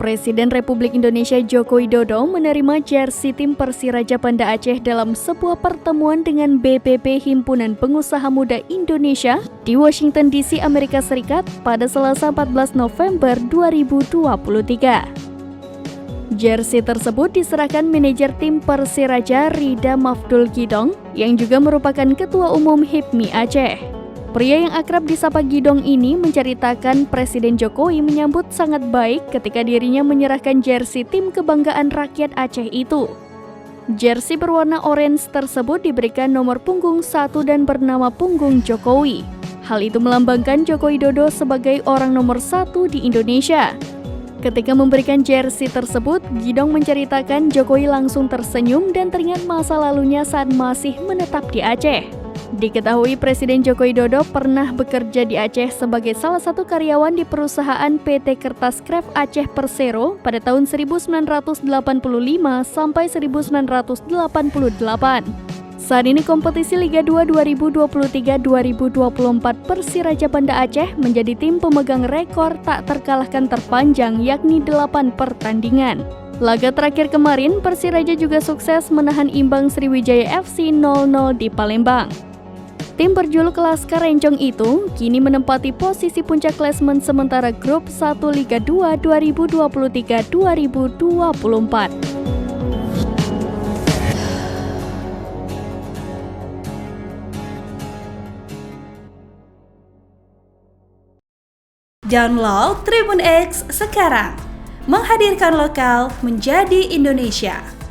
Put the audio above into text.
Presiden Republik Indonesia Joko Widodo menerima jersey tim Persiraja Banda Aceh dalam sebuah pertemuan dengan BPP Himpunan Pengusaha Muda Indonesia di Washington DC, Amerika Serikat pada Selasa 14 November 2023. Jersey tersebut diserahkan manajer tim Persiraja Rida Mafdul Gidong yang juga merupakan Ketua Umum HIPMI Aceh. Pria yang akrab disapa Gidong ini menceritakan Presiden Jokowi menyambut sangat baik ketika dirinya menyerahkan jersey tim kebanggaan rakyat Aceh itu. Jersey berwarna orange tersebut diberikan nomor punggung 1 dan bernama punggung Jokowi. Hal itu melambangkan Joko Widodo sebagai orang nomor 1 di Indonesia. Ketika memberikan jersey tersebut, Gidong menceritakan Jokowi langsung tersenyum dan teringat masa lalunya saat masih menetap di Aceh. Diketahui Presiden Joko Widodo pernah bekerja di Aceh sebagai salah satu karyawan di perusahaan PT Kertas Kref Aceh Persero pada tahun 1985 sampai 1988. Saat ini kompetisi Liga 2 2023-2024 Persiraja Banda Aceh menjadi tim pemegang rekor tak terkalahkan terpanjang yakni 8 pertandingan. Laga terakhir kemarin, Persiraja juga sukses menahan imbang Sriwijaya FC 0-0 di Palembang. Tim berjuluk Laskar Rencong itu kini menempati posisi puncak klasemen sementara grup 1 Liga 2 2023-2024. Download Tribun X sekarang, menghadirkan lokal menjadi Indonesia.